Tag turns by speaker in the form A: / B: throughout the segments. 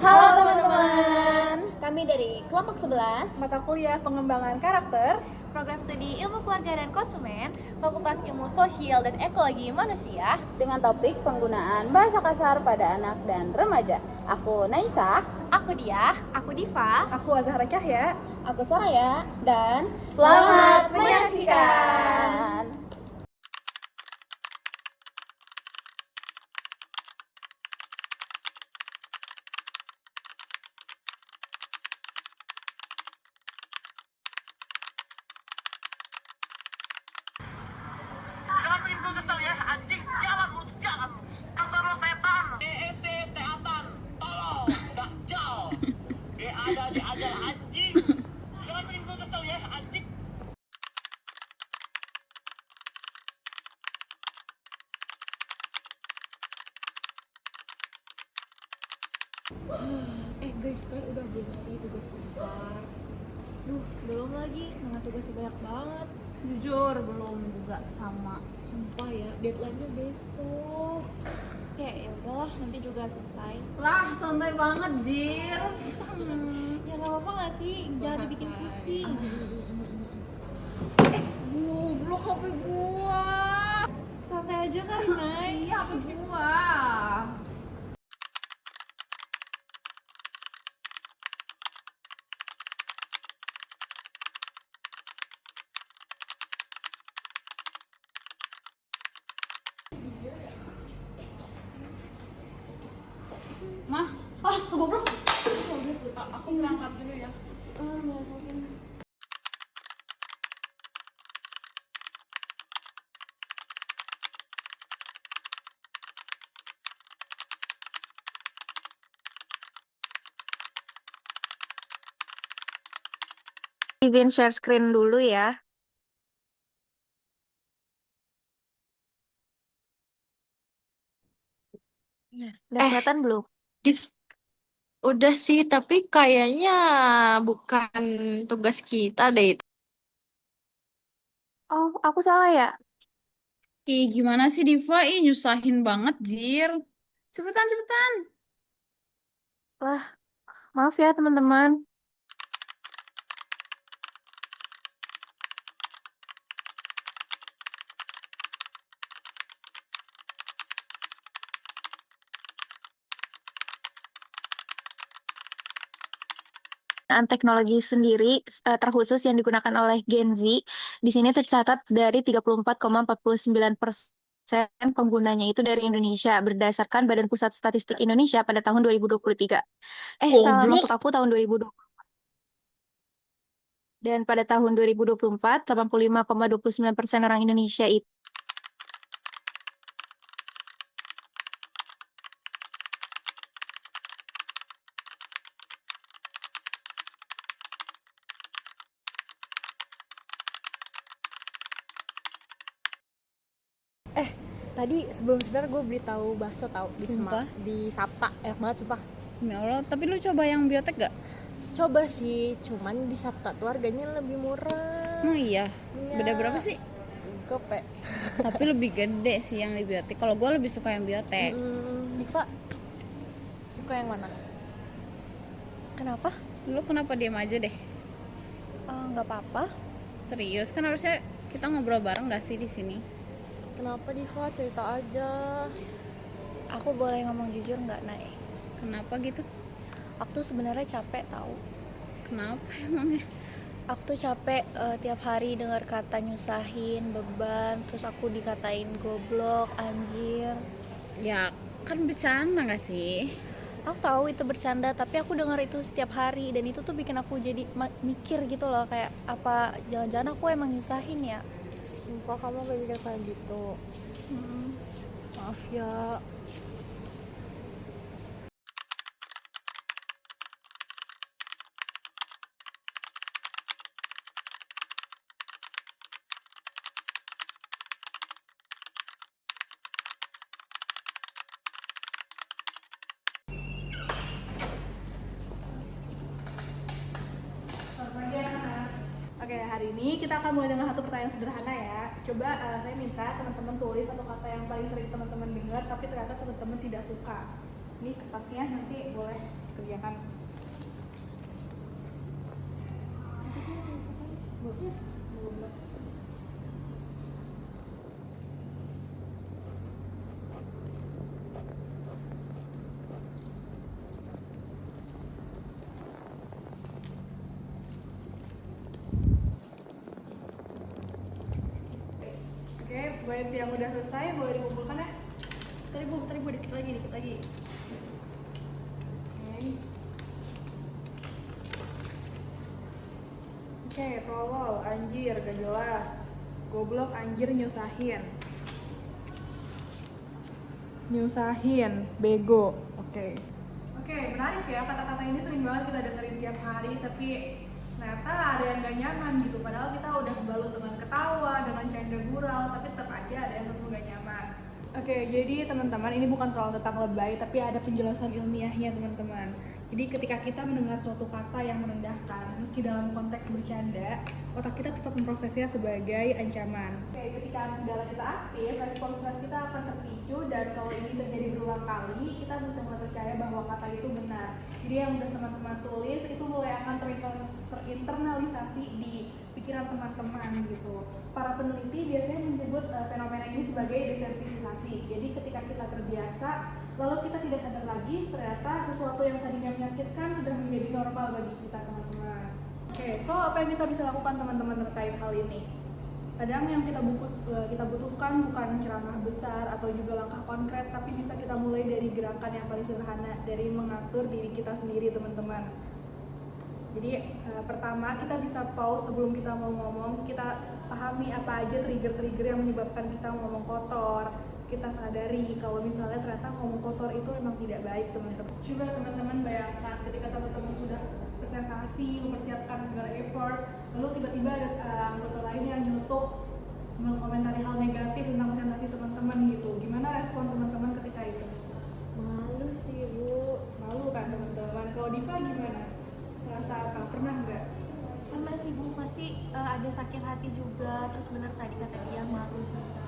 A: Halo teman-teman. Kami dari kelompok 11
B: Mata kuliah pengembangan karakter,
A: program studi Ilmu Keluarga dan Konsumen, Fakultas Ilmu Sosial dan Ekologi Manusia
C: dengan topik penggunaan bahasa kasar pada anak dan remaja. Aku Naisa,
A: Aku Dia, Aku Diva,
B: aku Azahra Cahya.
A: Aku Soraya, dan
C: selamat menyaksikan.
D: Jangan bikin gue kesel ya, anjing. Sialan lu, sialan. Dasar lu setan. DET teatan. Tolong, dajjal. Dia ada di ajal anjing. Jangan bikin gue kesel ya, anjing.
E: Guys, kan udah belum sih tugas bentar? Belum lagi, karena tugasnya banyak banget. Jujur, belum juga sama. Sumpah ya, deadline-nya besok.
F: Ya udahlah, nanti juga selesai.
E: Lah, santai banget, Jirs.
F: Ya nggak apa-apa nggak sih, jangan dibikin pusing.
E: Goblok HP gua.
F: Santai aja kan, Nay.
E: Iya, HP gua. Mah,
B: Goblok.
E: aku berangkat dulu ya.
G: Izin share screen dulu ya. Udah kelihatan belum?
H: Udah sih, tapi kayaknya bukan tugas kita deh itu.
G: Oh, aku salah ya?
C: Ih, gimana sih Diva? Ih, nyusahin banget, Jir. Cepetan, cepetan.
G: Lah, maaf ya teman-teman. Teknologi sendiri terkhusus yang digunakan oleh Gen Z di sini tercatat dari 34,49% penggunanya itu dari Indonesia berdasarkan Badan Pusat Statistik Indonesia pada tahun 2023. Salah
C: Goblok.
G: maksud aku tahun 2020. Dan pada tahun 2024, 85,29% orang Indonesia itu
E: Tadi sebelum gue beli tahu bakso tahu di
C: Sumpah?
E: di Sapta, enak banget sumpah.
C: Ya Allah, tapi lu coba yang biotek gak?
E: Coba sih, cuman di Sapta tuh harganya lebih murah.
C: Oh iya,
E: Iya.
C: beda berapa sih?
E: Gope.
C: Tapi lebih gede sih yang di biotek. Kalau gue lebih suka yang biotek.
E: Diva, suka yang mana?
F: Kenapa?
C: Lu kenapa diam aja deh?
F: Nggak apa-apa.
C: Serius, kan harusnya kita ngobrol bareng gak sih di sini?
E: Kenapa Diva? Cerita aja.
F: Aku boleh ngomong jujur nggak, Nay?
C: Kenapa gitu?
F: Aku tuh sebenarnya capek tahu.
C: Kenapa emangnya?
F: Aku tuh capek tiap hari dengar kata nyusahin, beban, terus aku dikatain goblok, anjir.
C: Ya, kan bercanda gak sih?
F: Aku tahu itu bercanda, tapi aku dengar itu setiap hari dan itu tuh bikin aku jadi mikir gitu loh, kayak apa jangan-jangan aku emang nyusahin ya?
E: Sumpah kamu gak mikir kayak gitu.
F: Maaf ya.
B: Oke, hari ini kita akan mulai dengan satu pertanyaan sederhana ya. Coba saya minta teman-teman tulis satu kata yang paling sering teman-teman dengar tapi ternyata teman-teman tidak suka. Ini kertasnya nanti boleh kerjakan. Oke, buat yang udah selesai boleh dikumpulkan ya.
E: Tadi bu, dikit lagi.
B: Oke, tolol, anjir, gak jelas. Goblok, anjir, nyusahin. Bego. Oke, menarik ya, kata-kata ini sering banget kita dengerin tiap hari, tapi ternyata ada yang gak nyaman gitu. Padahal kita udah balut dengan ketawa, dengan canda gurau, tapi tetap aja ada yang ketemu gak nyaman. Oke, jadi teman-teman, ini bukan soal tentang lebay, tapi ada penjelasan ilmiahnya teman-teman. Jadi ketika kita mendengar suatu kata yang merendahkan, meski dalam konteks bercanda, otak kita tetap memprosesnya sebagai ancaman. Oke, ketika amigdala kita aktif, respons stres kita akan terpicu, dan kalau ini terjadi berulang kali, kita bisa mulai percaya bahwa kata itu benar. Jadi yang udah teman-teman tulis itu mulai akan terinternalisasi di pikiran teman-teman gitu. Para peneliti biasanya menyebut fenomena ini sebagai desensitisasi. Jadi ketika kita terbiasa, lalu kita tidak sadar lagi, ternyata sesuatu yang tadinya menyakitkan sudah menjadi normal bagi kita, teman-teman. Oke, so apa yang kita bisa lakukan teman-teman terkait hal ini? Kadang yang kita butuhkan bukan ceramah besar atau juga langkah konkret, tapi bisa kita mulai dari gerakan yang paling sederhana, dari mengatur diri kita sendiri, teman-teman. Jadi pertama kita bisa pause sebelum kita mau ngomong, kita pahami apa aja trigger-trigger yang menyebabkan kita ngomong kotor. Kita sadari kalau misalnya ternyata ngomong kotor itu memang tidak baik, teman-teman. Coba teman-teman bayangkan ketika teman-teman sudah presentasi, mempersiapkan segala effort, lalu tiba-tiba ada anggota lain yang nyeletuk mengomentari hal negatif tentang presentasi teman-teman gitu. Gimana respon teman-teman ketika itu?
E: Malu sih bu.
B: Malu kan teman-teman. Kalau Diva gimana? Merasa apa? Pernah nggak?
A: Pernah sih bu, pasti ada sakit hati juga. Terus bener tadi kata dia, malu juga.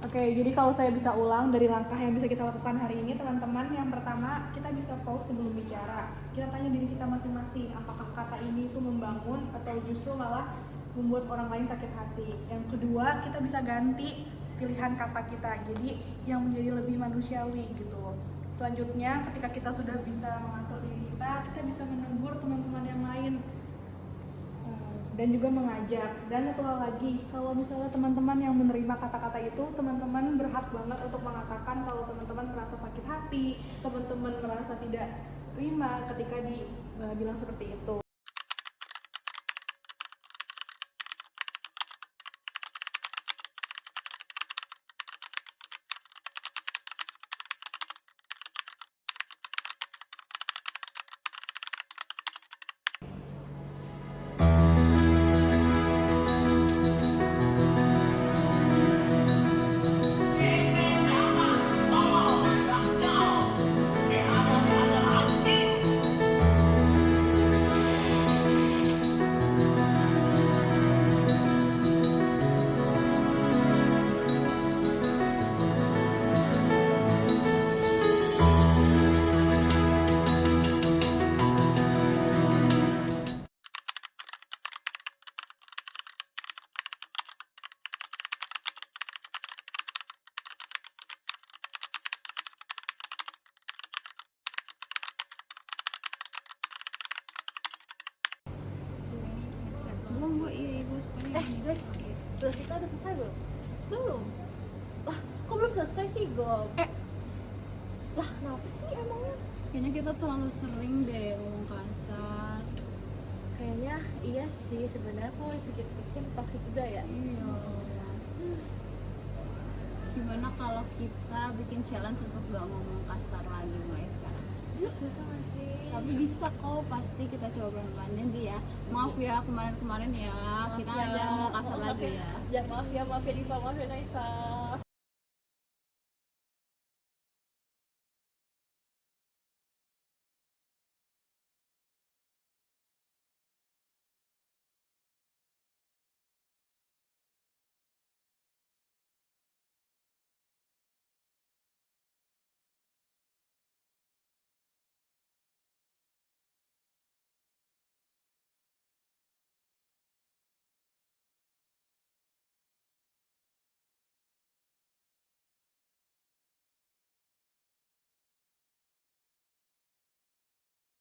B: Oke, jadi kalau saya bisa ulang dari langkah yang bisa kita lakukan hari ini, teman-teman, yang pertama kita bisa pause sebelum bicara. Kita tanya diri kita masing-masing, apakah kata ini itu membangun atau justru malah membuat orang lain sakit hati. Yang kedua, kita bisa ganti pilihan kata kita, jadi yang menjadi lebih manusiawi gitu. Selanjutnya, ketika kita sudah bisa mengatur diri kita bisa menegur teman-teman yang lain dan juga mengajak. Dan satu hal lagi, kalau misalnya teman-teman yang menerima kata-kata itu, teman-teman berhak banget untuk mengatakan kalau teman-teman merasa sakit hati, teman-teman merasa tidak terima ketika dibilang seperti itu.
E: Tugas kita udah selesai belum? Belum. Lah, kok belum selesai sih, Gom? Lah, kenapa sih emangnya?
C: Kayaknya kita terlalu sering deh ngomong kasar.
E: Kayaknya iya sih, sebenarnya kalau dipikir-pikir toksik juga ya.
C: Iya. Gimana kalau kita bikin challenge untuk gak ngomong kasar lagi mulai sekarang?
E: Susah gak sih?
C: Tapi bisa kok, pasti kita coba pelan-pelan. Nanti ya, maaf ya kemarin-kemarin ya, kita
E: ya.
C: aja ngomong kasar lagi ya.
E: Maaf ya Diva, maaf ya Naisa.